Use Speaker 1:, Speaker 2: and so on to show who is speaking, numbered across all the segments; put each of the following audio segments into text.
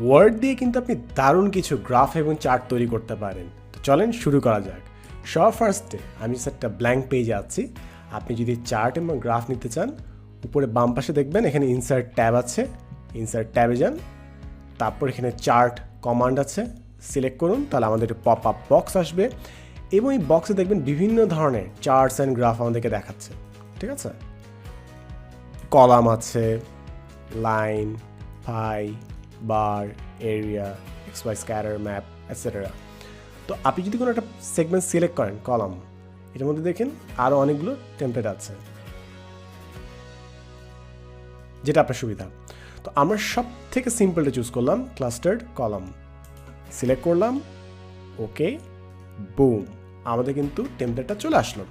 Speaker 1: Word দিয়ে কিন্তু আপনি দারুণ কিছু গ্রাফ এবং চার্ট তৈরি করতে পারেন। তো চলেন শুরু করা যাক। সবার ফার্স্টে আমি একটা ব্ল্যাঙ্ক পেজে আছি। আপনি যদি চার্ট এবং গ্রাফ নিতে চান, উপরে বাম পাশে দেখবেন এখানে ইনসার্ট ট্যাব আছে, ইনসার্ট ট্যাবে যান, তারপর এখানে চার্ট কমান্ড আছে, সিলেক্ট করুন, তাহলে আমাদের একটি পপ আপ বক্স আসবে এবং এই বক্সে দেখবেন বিভিন্ন ধরনের চার্টস অ্যান্ড গ্রাফ আমাদেরকে দেখাচ্ছে। ঠিক আছে, কলাম আছে, line, pie, bar, area, XY scatter, map, etcetera. তো আপনি যদি কোনো একটা সেগমেন্ট সিলেক্ট করেন, কলাম, এটার মধ্যে দেখেন আরও অনেকগুলো টেমপ্লেট আছে, যেটা আপনার সুবিধা। তো আমরা সব থেকে সিম্পলটা চুজ করলাম, ক্লাস্টার্ড কলাম, সিলেক্ট করলাম, ওকে, বুম, আমাদের কিন্তু টেমপ্লেটটা চলে আসলো।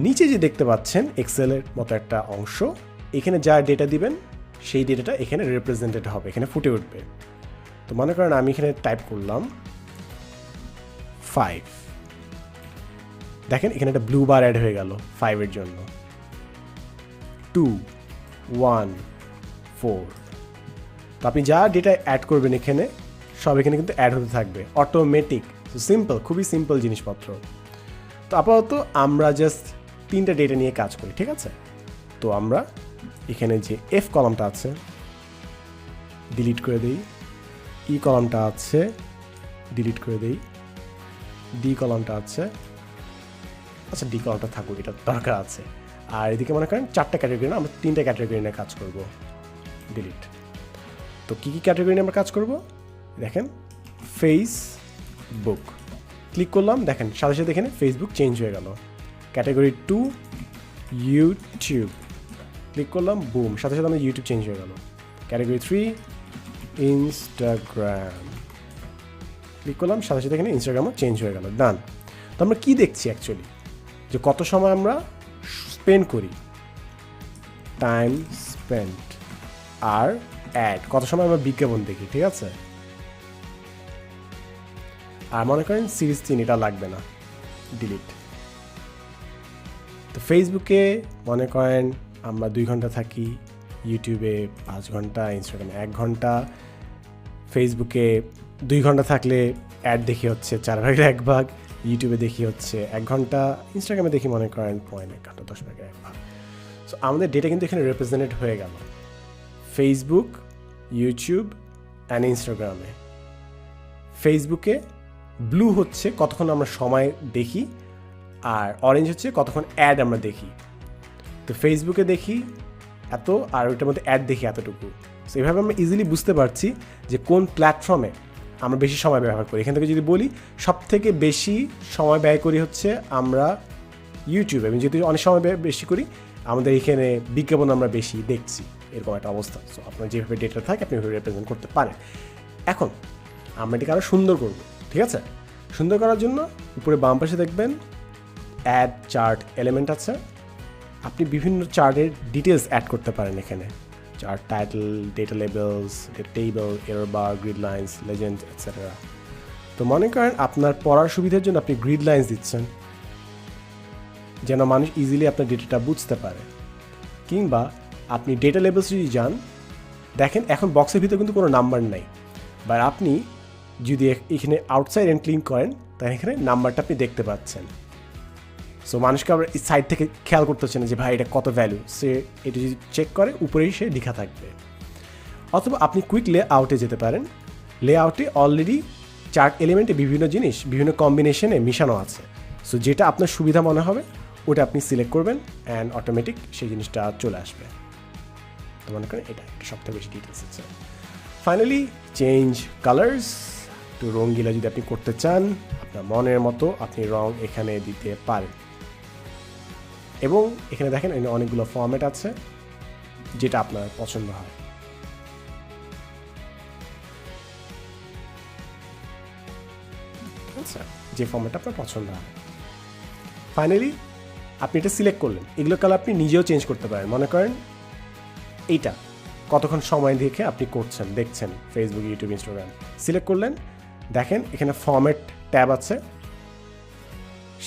Speaker 1: নিচে যে দেখতে পাচ্ছেন এক্সেলের মতো একটা অংশ, এখানে যা ডেটা দিবেন সেই ডেটাটা এখানে রিপ্রেজেন্টেড হবে, এখানে ফুটে উঠবে। তো মনে করেন আমি এখানে টাইপ করলাম 5, দেখেন এখানে একটা ব্লু বার অ্যাড হয়ে গেল 5-এর জন্য। 2, 1, 4। তো আপনি যা ডেটা অ্যাড করবেন এখানে সব এখানে কিন্তু অ্যাড হতে থাকবে অটোমেটিক। সিম্পল, খুবই সিম্পল জিনিসপত্র। তো আপাতত আমরা জাস্ট 3টা ডেটা নিয়ে কাজ করি, ঠিক আছে? তো আমরা এখানে যে এফ কলামটা আছে ডিলিট করে দিই, ই কলামটা আছে ডিলিট করে দিই, ডি কলামটা আছে, আচ্ছা ডি কলামটা থাকুক, এটা দরকার আছে। আর এদিকে মনে করেন 4টা ক্যাটাগরি না, আমরা 3টা ক্যাটাগরি নিয়ে কাজ করব, ডিলিট। তো কী কী ক্যাটাগরি নিয়ে আমরা কাজ করব দেখেন, ফেসবুক ক্লিক করলাম, দেখেন সাথে সাথে এখানে ফেসবুক চেঞ্জ হয়ে গেল। ক্যাটাগরি 2 ইউটিউব ক্লিক করলাম, বুম, সাথে সাথে আমাদের ইউটিউব চেঞ্জ হয়ে গেল। ক্যাটাগরি 3 ইনস্টাগ্রাম ক্লিক করলাম, সাথে সাথে এখানে ইনস্টাগ্রামও চেঞ্জ হয়ে গেল, ডান। তো আমরা কী দেখছি অ্যাকচুয়ালি, যে কত সময় আমরা স্পেন্ড করি, টাইম স্পেন্ড, আর অ্যাড, কত সময় আমরা বিজ্ঞাপন দেখি, ঠিক আছে? আর মনে করেন সিরিজ 3 এটা লাগবে না, ডিলিট। তো ফেসবুকে মনে করেন আমরা 2 ঘন্টা থাকি, ইউটিউবে 5 ঘন্টা, ইনস্টাগ্রামে 1 ঘন্টা। ফেসবুকে 2 ঘন্টা থাকলে অ্যাড দেখি হচ্ছে 4/1 ইউটিউবে দেখি হচ্ছে 1 ঘন্টা, ইনস্টাগ্রামে দেখি মনে করেন 0.1 ঘন্টা, 10/1 সো আমাদের ডেটা কিন্তু এখানে রিপ্রেজেন্টেড হয়ে গেল ফেসবুক, ইউটিউব অ্যান্ড ইনস্টাগ্রামে। ফেসবুকে ব্লু হচ্ছে কতক্ষণ আমরা সময় দেখি, আর অরেঞ্জ হচ্ছে কতক্ষণ অ্যাড আমরা দেখি। তো ফেসবুকে দেখি এত, আর ওইটার মধ্যে অ্যাড দেখি এতটুকু। সো এইভাবে আমরা ইজিলি বুঝতে পারছি যে কোন প্ল্যাটফর্মে আমরা বেশি সময় ব্যবহার করি। এখান থেকে যদি বলি সব থেকে বেশি সময় ব্যয় করি হচ্ছে আমরা ইউটিউবে, এবং যেহেতু অনেক সময় বেশি করি আমাদের এখানে বিজ্ঞাপন আমরা বেশি দেখছি, এরকম একটা অবস্থা। সো আপনার যেভাবে ডেটা থাকে আপনি ওইভাবে রিপ্রেজেন্ট করতে পারেন। এখন আমরা এটাকে আরও সুন্দর করব, ঠিক আছে? সুন্দর করার জন্য উপরে বাম পাশে দেখবেন অ্যাড চার্ট এলিমেন্ট আছে, আপনি বিভিন্ন চার্টের ডিটেলস অ্যাড করতে পারেন এখানে, chart title, data labels, table, error bar, grid lines, legend, etcetera. তো মনে করেন আপনার পড়ার সুবিধার জন্য আপনি গ্রিড লাইন্স দিচ্ছেন যেন মানুষ ইজিলি আপনার ডেটাটা বুঝতে পারে, কিংবা আপনি ডেটা লেবেলস যদি যান, দেখেন এখন বক্সের ভিতরে কিন্তু কোনো নাম্বার নাই, বা আপনি যদি এখানে আউটসাইড অ্যান্ড ক্লিন করেন তাহলে এখানে নাম্বারটা আপনি দেখতে পাচ্ছেন। সো মানুষকে আবার এই সাইড থেকে খেয়াল করতে হচ্ছে না যে ভাই এটা কত ভ্যালু, সে এটা যদি চেক করে উপরেই সে লেখা থাকবে। অথবা আপনি কুইক লে আউটে যেতে পারেন, লে আউটে অলরেডি চার্ট এলিমেন্টে বিভিন্ন জিনিস বিভিন্ন কম্বিনেশনে মিশানো আছে। সো যেটা আপনার সুবিধা মনে হবে ওটা আপনি সিলেক্ট করবেন অ্যান্ড অটোমেটিক সেই জিনিসটা চলে আসবে। তো মনে করেন এটা একটা সবথেকে বেশি ডিটেলস আছে। ফাইনালি চেঞ্জ কালার্স, তো রঙিলা যদি আপনি করতে চান আপনার মনের মতো আপনি রং এখানে দিতে পারেন। এবং এখানে দেখেন অনেকগুলো ফরম্যাট আছে যেটা আপনার পছন্দ হয়। আচ্ছা, যে ফরম্যাটটা আপনার পছন্দ হয়। ফাইনালি আপনি এটা সিলেক্ট করলেন, এগুলো কালার আপনি নিজেও চেঞ্জ করতে পারেন। মনে করেন এইটা কতক্ষণ সময় দেখে আপনি করছেন, দেখছেন ফেসবুক, ইউটিউব, ইনস্টাগ্রাম, সিলেক্ট করলেন, দেখেন এখানে ফরম্যাট ট্যাব আছে,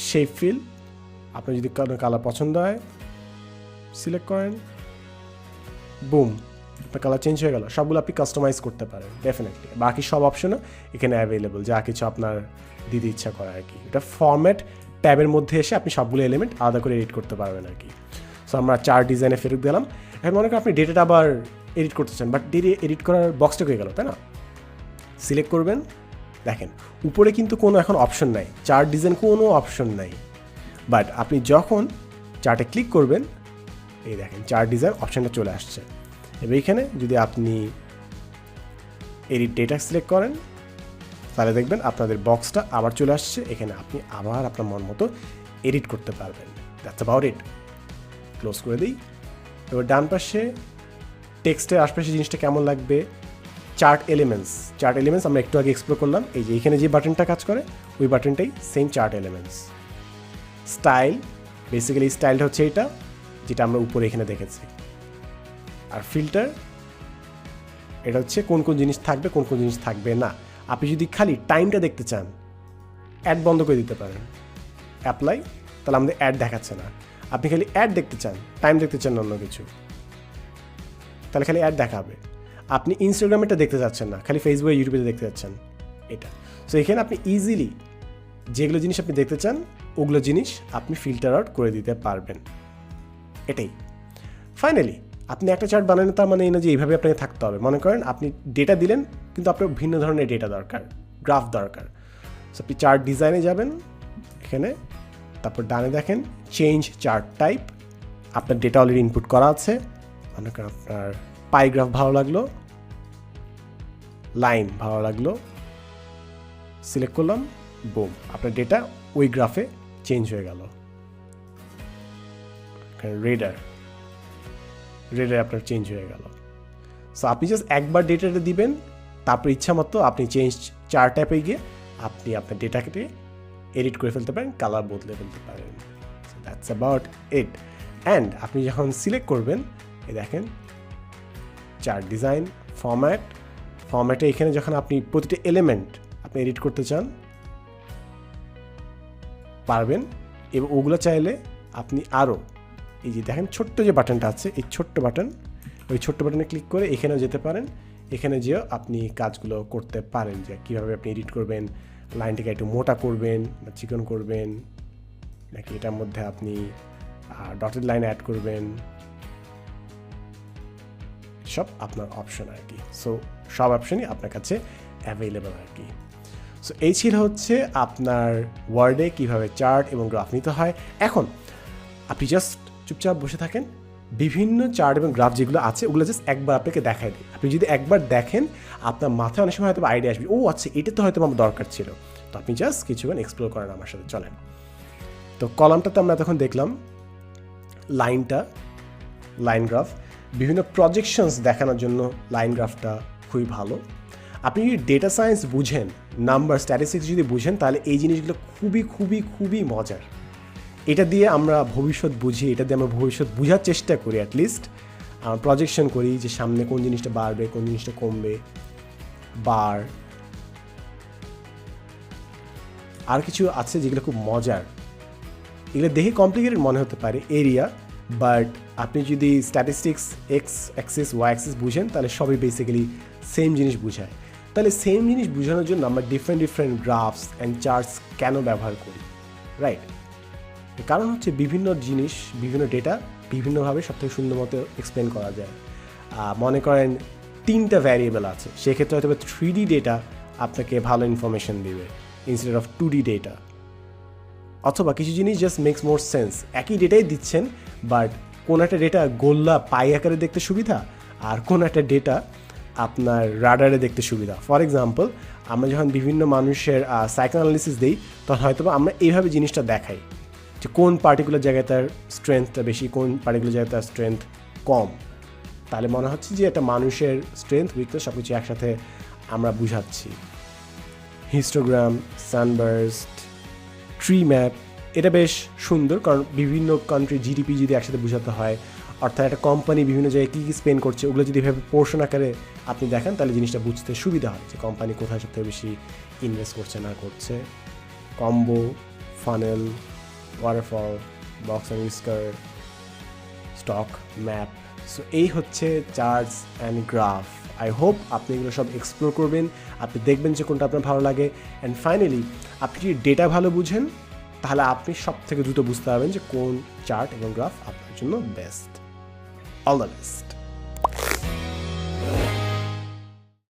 Speaker 1: শেপ ফিল, আপনার যদি কালার পছন্দ হয় সিলেক্ট করেন, বুম, আপনার কালার চেঞ্জ হয়ে গেল, সবগুলো আপনি কাস্টমাইজ করতে পারেন ডেফিনেটলি। বাকি সব অপশনও এখানে অ্যাভেলেবল, যা কিছু আপনার দিতে ইচ্ছা করে আর কি। এটা ফরম্যাট ট্যাবের মধ্যে এসে আপনি সবগুলো এলিমেন্ট আলাদা করে এডিট করতে পারবেন আর কি। সো আমরা চার্ট ডিজাইনে ফেরত দিলাম। এখন মনে করেন আপনি ডেটাটা আবার এডিট করতে চান, বাট এডিট করার বক্সটা হয়ে গেল, তাই না? সিলেক্ট করবেন, দেখেন উপরে কিন্তু কোনো এখন অপশন নাই, চার্ট ডিজাইন কোনো অপশন নাই। বাট আপনি যখন চার্টে ক্লিক করবেন, এই দেখেন চার্ট ডিজাইন অপশানটা চলে আসছে। এবার এখানে যদি আপনি এডিট ডেটা সিলেক্ট করেন, তাহলে দেখবেন আপনাদের বক্সটা আবার চলে আসছে। এখানে আপনি আবার আপনার মন মতো এডিট করতে পারবেন। That's about it. ক্লোজ করে দিই। এবার ডান পাশে টেক্সটের আশপাশে জিনিসটা কেমন লাগবে, চার্ট এলিমেন্টস আমরা একটু আগে এক্সপ্লোর করলাম। এই যে এখানে যে বাটনটা কাজ করে ওই বাটনটাই same chart elements. Style, basically স্টাইলটা হচ্ছে এটা যেটা আমরা উপরে এখানে দেখেছি। আর ফিল্টার, এটা হচ্ছে কোন কোন জিনিস থাকবে কোন কোন জিনিস থাকবে না। আপনি যদি খালি টাইমটা দেখতে চান, অ্যাড বন্ধ করে দিতে পারেন, অ্যাপ্লাই, তাহলে আমাদের অ্যাড দেখাচ্ছে না। আপনি খালি অ্যাড দেখতে চান, টাইম দেখতে চান না অন্য কিছু, তাহলে খালি অ্যাড দেখাবে। আপনি ইনস্টাগ্রামেরটা দেখতে চাচ্ছেন না, খালি ফেসবুকে ইউটিউবে দেখতে চাচ্ছেন এটা। সো এখানে আপনি ইজিলি যেগুলো জিনিস আপনি দেখতে চান ওগুলো জিনিস আপনি ফিল্টার আউট করে দিতে পারবেন। এটাই ফাইনালি। আপনি একটা চার্ট বানালেন, তার মানে এই না যে এইভাবে আপনাকে থাকতে হবে। মনে করেন আপনি ডেটা দিলেন, কিন্তু আপনার ভিন্ন ধরনের ডেটা দরকার, গ্রাফ দরকার। সো আপনি চার্ট ডিজাইনে যাবেন এখানে, তারপর ডানে দেখেন চেঞ্জ চার্ট টাইপ। আপনার ডেটা অলরেডি ইনপুট করা আছে। মনে করেন আপনার পাই গ্রাফ ভালো লাগলো, লাইন ভালো লাগলো, সিলেক্ট করলাম, বুম, আপনার ডেটা ওই গ্রাফে চেঞ্জ হয়ে গেল। রেডার আপনার চেঞ্জ হয়ে গেল। সো আপনি জাস্ট একবার ডেটাটা দিবেন, তারপর ইচ্ছা মতো আপনি চেঞ্জ চার্ট টাইপে গিয়ে আপনি আপনার ডেটাকে এডিট করে ফেলতে পারেন, কালার বদলে ফেলতে পারেন। That's about it. অ্যান্ড আপনি যখন সিলেক্ট করবেন, এই দেখেন চার্ট ডিজাইন, ফরম্যাটে এখানে যখন আপনি প্রতিটা এলিমেন্ট আপনি এডিট করতে চান পারবেন। এবং ওগুলো চাইলে আপনি আরও এই যে দেখেন ছোট্ট যে বাটনটা আছে, এই ছোট্ট বাটন, ওই ছোট্ট বাটনে ক্লিক করে এখানেও যেতে পারেন। এখানে যেও আপনি কাজগুলো করতে পারেন, যে কীভাবে আপনি এডিট করবেন, লাইনটাকে একটু মোটা করবেন না চিকন করবেন, নাকি এটার মধ্যে আপনি ডটেড লাইন অ্যাড করবেন, সব আপনার অপশন আর কি। সো সব অপশনই আপনার কাছে অ্যাভেলেবল আর কি। সো এই ছিল হচ্ছে আপনার ওয়ার্ডে কীভাবে চার্ট এবং গ্রাফ নিতে হয়। এখন আপনি জাস্ট চুপচাপ বসে থাকেন, বিভিন্ন চার্ট এবং গ্রাফ যেগুলো আছে ওগুলো জাস্ট একবার আপনাকে দেখাই দিই। আপনি যদি একবার দেখেন, আপনার মাথায় অনেক সময় হয়তো আইডিয়া আসবে, ও আচ্ছা এটা তো হয়তো আমার দরকার ছিল। তো আপনি জাস্ট কিছুক্ষণ এক্সপ্লোর করেন আমার সাথে, চলেন। তো কলামটাতে আমরা তখন দেখলাম লাইন গ্রাফ, বিভিন্ন প্রজেকশনস দেখানোর জন্য লাইন গ্রাফটা খুবই ভালো। আপনি যদি ডেটা সায়েন্স বুঝেন, নাম্বার স্ট্যাটিস্টিক্স যদি বুঝেন, তাহলে এই জিনিসগুলো খুবই খুবই খুবই মজার। এটা দিয়ে আমরা ভবিষ্যৎ বুঝি, এটা দিয়ে আমরা ভবিষ্যৎ বোঝার চেষ্টা করি, অ্যাটলিস্ট প্রজেকশন করি যে সামনে কোন জিনিসটা বাড়বে কোন জিনিসটা কমবে। আর কিছু আছে যেগুলো খুব মজার, এগুলো দেখে কমপ্লিকেটেড মনে হতে পারে, এরিয়া, বাট আপনি যদি statistics X axis Y axis বুঝেন, তাহলে সবই বেসিক্যালি সেম জিনিস বুঝায়। তাহলে সেম জিনিস বোঝানোর জন্য আমরা ডিফারেন্ট গ্রাফস অ্যান্ড চার্টস কেন ব্যবহার করি, রাইট? কারণ হচ্ছে বিভিন্ন জিনিস, বিভিন্ন ডেটা বিভিন্নভাবে সবথেকে সুন্দর মতো এক্সপ্লেন করা যায়। মনে করেন 3টা ভ্যারিয়েবল আছে, সেক্ষেত্রে হয়তো 3D ডেটা আপনাকে ভালো ইনফরমেশন দিবে ইনস্টেড অফ 2D ডেটা। অথবা কিছু জিনিস জাস্ট মেক্স মোর সেন্স, একই ডেটাই দিচ্ছেন, বাট কোন একটা ডেটা গোল্লা পাই আকারে দেখতে সুবিধা, আর কোন একটা ডেটা আপনার রাডারে দেখতে সুবিধা। ফর এক্সাম্পল, আমরা যখন বিভিন্ন মানুষের সাইকোঅ্যানালিসিস দিই, তখন হয়তো আমরা এইভাবে জিনিসটা দেখাই যে কোন পার্টিকুলার জায়গায় তার স্ট্রেংথটা বেশি, কোন পার্টিকুলার জায়গায় তার স্ট্রেংথ কম। তাহলে মনে হচ্ছে যে একটা মানুষের স্ট্রেংথ উইকনেস সব কিছু একসাথে আমরা বুঝাচ্ছি। হিস্টোগ্রাম, সানবার্স্ট, ট্রি ম্যাপ, এটা বেশ সুন্দর, কারণ বিভিন্ন কান্ট্রি জিডিপি যদি একসাথে বোঝাতে হয়, অর্থাৎ একটা কোম্পানি বিভিন্ন জায়গায় কী কী স্পেন্ড করছে ওগুলো যদি এভাবে পোর্শন আকারে আপনি দেখেন, তাহলে জিনিসটা বুঝতে সুবিধা হয় যে কোম্পানি কোথায় সবথেকে বেশি ইনভেস্ট করছে না করছে। Combo, funnel, waterfall, box and whisker, stock map. So এই হচ্ছে charts and graph. I hope আপনি এগুলো সব এক্সপ্লোর করবেন, আপনি দেখবেন যে কোনটা আপনার ভালো লাগে। অ্যান্ড ফাইনালি আপনি যদি ডেটা ভালো বুঝেন তাহলে আপনি সব থেকে দ্রুত বুঝতে পারবেন যে কোন চার্ট এবং গ্রাফ আপনার জন্য বেস্ট। All the best.